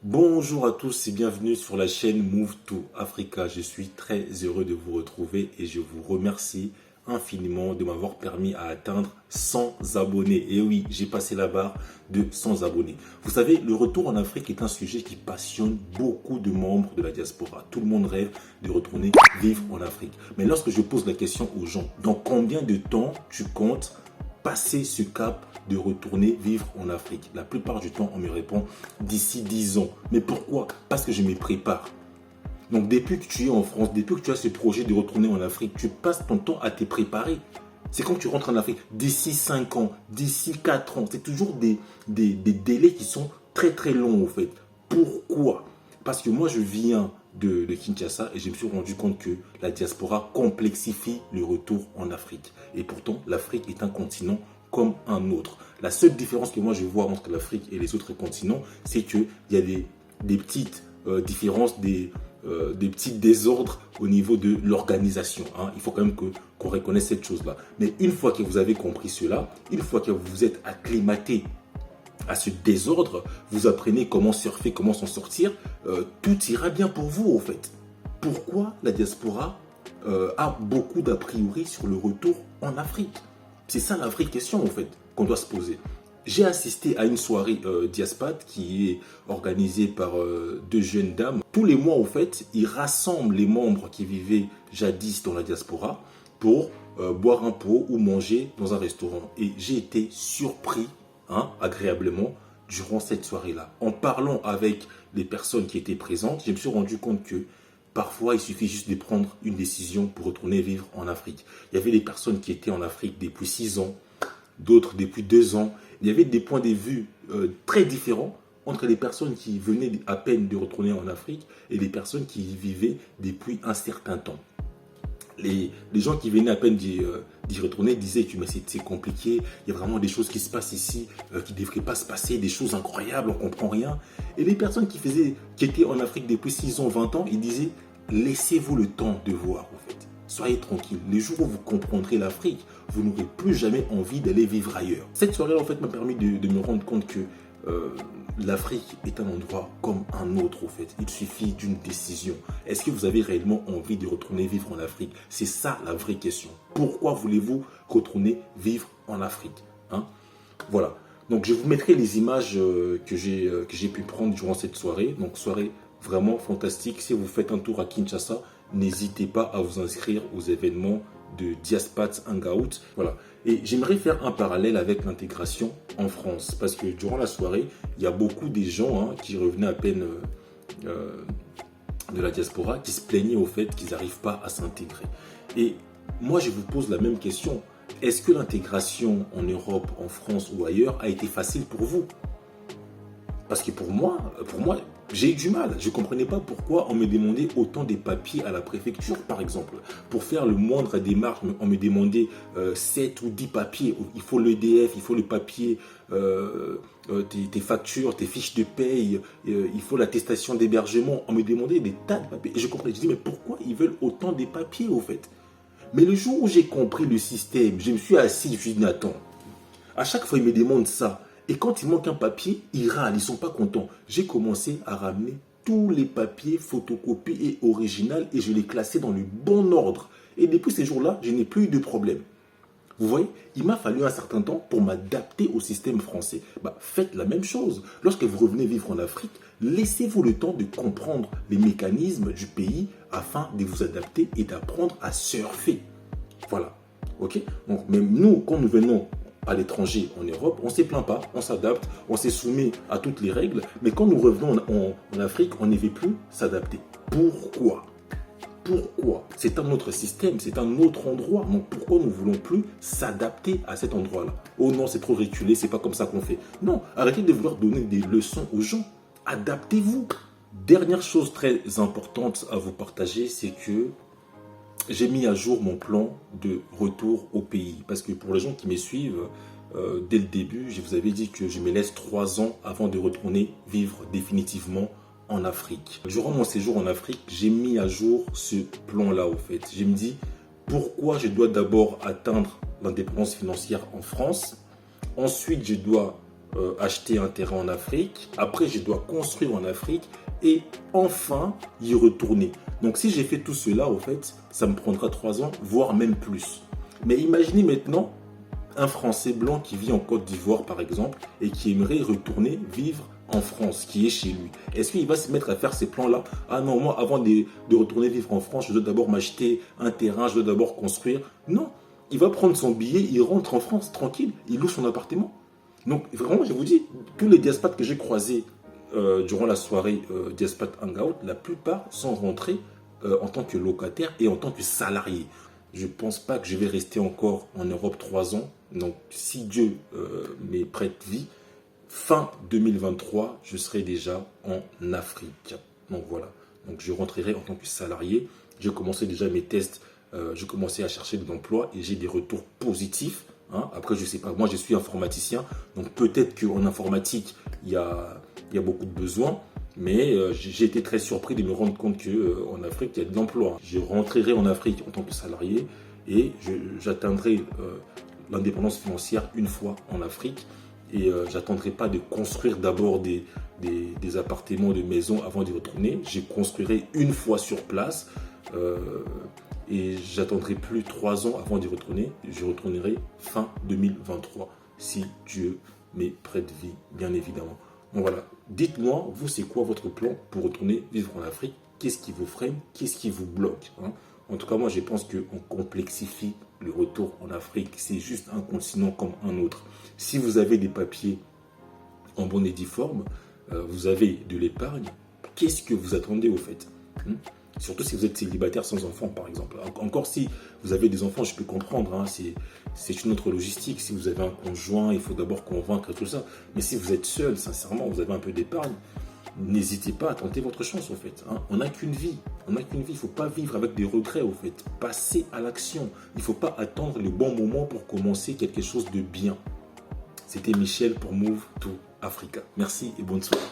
Bonjour à tous et bienvenue sur la chaîne Move to Africa. Je suis très heureux de vous retrouver et je vous remercie infiniment de m'avoir permis à atteindre 100 abonnés. Et oui, j'ai passé la barre de 100 abonnés. Vous savez, le retour en Afrique est un sujet qui passionne beaucoup de membres de la diaspora. Tout le monde rêve de retourner vivre en Afrique. Mais lorsque je pose la question aux gens, dans combien de temps tu comptes passer ce cap de retourner vivre en Afrique? La plupart du temps, on me répond d'ici 10 ans. Mais pourquoi? Parce que je me prépare. Donc depuis que tu es en France, depuis que tu as ce projet de retourner en Afrique, tu passes ton temps à te préparer. C'est quand tu rentres en Afrique, d'ici 5 ans, d'ici 4 ans, c'est toujours des délais qui sont très très longs en fait. Pourquoi? Parce que moi je viens de Kinshasa et je me suis rendu compte que la diaspora complexifie le retour en Afrique. Et pourtant, l'Afrique est un continent comme un autre. La seule différence que moi je vois entre l'Afrique et les autres continents, c'est qu'il y a des petites différences, des petits désordres au niveau de l'organisation. Hein. Il faut quand même qu'on reconnaisse cette chose-là. Mais une fois que vous avez compris cela, une fois que vous vous êtes acclimaté à ce désordre, vous apprenez comment surfer, comment s'en sortir, tout ira bien pour vous en fait. Pourquoi la diaspora a beaucoup d'a priori sur le retour en Afrique? C'est ça la vraie question en fait qu'on doit se poser. J'ai assisté à une soirée Diaspat qui est organisée par deux jeunes dames. Tous les mois, en fait, ils rassemblent les membres qui vivaient jadis dans la diaspora pour boire un pot ou manger dans un restaurant. Et j'ai été surpris, agréablement, durant cette soirée-là. En parlant avec les personnes qui étaient présentes, je me suis rendu compte que parfois, il suffit juste de prendre une décision pour retourner vivre en Afrique. Il y avait des personnes qui étaient en Afrique depuis 6 ans, d'autres depuis 2 ans. Il y avait des points de vue très différents entre les personnes qui venaient à peine de retourner en Afrique et les personnes qui y vivaient depuis un certain temps. Les gens qui venaient à peine d'y retourner disaient que c'est compliqué, il y a vraiment des choses qui se passent ici qui ne devraient pas se passer, des choses incroyables, on ne comprend rien. Et les personnes qui étaient en Afrique depuis 6 ans, 20 ans, ils disaient laissez-vous le temps de voir en fait. Soyez tranquille. Les jours où vous comprendrez l'Afrique, vous n'aurez plus jamais envie d'aller vivre ailleurs. Cette soirée en fait m'a permis de me rendre compte que l'Afrique est un endroit comme un autre en fait. Il suffit d'une décision. Est-ce que vous avez réellement envie de retourner vivre en Afrique? C'est ça la vraie question. Pourquoi voulez-vous retourner vivre en Afrique? Voilà. Donc je vous mettrai les images que j'ai pu prendre durant cette soirée. Donc soirée vraiment fantastique. Si vous faites un tour à Kinshasa, n'hésitez pas à vous inscrire aux événements de Diaspat Hangout. Voilà. Et j'aimerais faire un parallèle avec l'intégration en France. Parce que durant la soirée, il y a beaucoup des gens qui revenaient à peine de la diaspora qui se plaignaient au fait qu'ils n'arrivent pas à s'intégrer. Et moi, je vous pose la même question. Est-ce que l'intégration en Europe, en France ou ailleurs a été facile pour vous? Parce que pour moi, j'ai eu du mal. Je ne comprenais pas pourquoi on me demandait autant de papiers à la préfecture, par exemple. Pour faire le moindre démarche, on me demandait 7 ou 10 papiers. Il faut l'EDF, il faut le papier, tes factures, tes fiches de paye, il faut l'attestation d'hébergement. On me demandait des tas de papiers. Et je comprenais. Je dis, mais pourquoi ils veulent autant de papiers, au fait? Mais le jour où j'ai compris le système, je me suis assis, je me suis dit, attends, à chaque fois, ils me demandent ça. Et quand il manque un papier, ils râlent, ils ne sont pas contents. J'ai commencé à ramener tous les papiers photocopiés et originaux et je les classais dans le bon ordre. Et depuis ces jours-là, je n'ai plus eu de problème. Vous voyez, il m'a fallu un certain temps pour m'adapter au système français. Faites la même chose. Lorsque vous revenez vivre en Afrique, laissez-vous le temps de comprendre les mécanismes du pays afin de vous adapter et d'apprendre à surfer. Voilà. Ok. Donc, même nous, quand nous venons à l'étranger, en Europe, on ne se plaint pas, on s'adapte, on s'est soumis à toutes les règles, mais quand nous revenons en Afrique, on ne veut plus s'adapter. Pourquoi? Pourquoi? C'est un autre système, c'est un autre endroit. Donc pourquoi nous ne voulons plus s'adapter à cet endroit-là? Oh non, c'est trop reculé, c'est pas comme ça qu'on fait. Non, arrêtez de vouloir donner des leçons aux gens. Adaptez-vous. Dernière chose très importante à vous partager, c'est que j'ai mis à jour mon plan de retour au pays. Parce que pour les gens qui me suivent, dès le début, je vous avais dit que je me laisse 3 ans avant de retourner vivre définitivement en Afrique. Durant mon séjour en Afrique, j'ai mis à jour ce plan-là au fait. Je me dis, pourquoi je dois d'abord atteindre l'indépendance financière en France? Ensuite, je dois acheter un terrain en Afrique. Après, je dois construire en Afrique et enfin y retourner. Donc, si j'ai fait tout cela, au fait, ça me prendra 3 ans, voire même plus. Mais imaginez maintenant un Français blanc qui vit en Côte d'Ivoire, par exemple, et qui aimerait retourner vivre en France, qui est chez lui. Est-ce qu'il va se mettre à faire ces plans-là? Ah non, moi, avant de retourner vivre en France, je dois d'abord m'acheter un terrain, je dois d'abord construire. Non, il va prendre son billet, il rentre en France, tranquille, il loue son appartement. Donc, vraiment, je vous dis, tous les diaspats que j'ai croisés durant la soirée Diaspat Hangout, la plupart sont rentrés en tant que locataires et en tant que salariés. Je ne pense pas que je vais rester encore en Europe 3 ans. Donc, si Dieu me prête vie, fin 2023, je serai déjà en Afrique. Donc, voilà. Donc, je rentrerai en tant que salarié. J'ai commencé déjà mes tests. J'ai commencé à chercher de l'emploi et j'ai des retours positifs. Hein. Après, je ne sais pas. Moi, je suis informaticien. Donc, peut-être qu'en informatique, il y a beaucoup de besoins. Mais j'ai été très surpris de me rendre compte qu'en Afrique, il y a de l'emploi. Je rentrerai en Afrique en tant que salarié et j'atteindrai l'indépendance financière une fois en Afrique. Et j'attendrai pas de construire d'abord des appartements, des maisons avant d'y retourner. Je construirai une fois sur place et j'attendrai plus 3 ans avant d'y retourner. Je retournerai fin 2023 si Dieu me prête vie, bien évidemment. Donc voilà, dites-moi, vous, c'est quoi votre plan pour retourner vivre en Afrique? Qu'est-ce qui vous freine? Qu'est-ce qui vous bloque, hein? En tout cas, moi, je pense qu'on complexifie le retour en Afrique. C'est juste un continent comme un autre. Si vous avez des papiers en bonne et due forme, vous avez de l'épargne, qu'est-ce que vous attendez au fait, hein? Surtout si vous êtes célibataire sans enfants, par exemple. Encore si vous avez des enfants, je peux comprendre, hein, c'est une autre logistique. Si vous avez un conjoint, il faut d'abord convaincre et tout ça. Mais si vous êtes seul, sincèrement, vous avez un peu d'épargne, n'hésitez pas à tenter votre chance, au fait. Hein. On n'a qu'une vie. On n'a qu'une vie. Il ne faut pas vivre avec des regrets, au fait. Passez à l'action. Il ne faut pas attendre le bon moment pour commencer quelque chose de bien. C'était Michel pour Move to Africa. Merci et bonne soirée.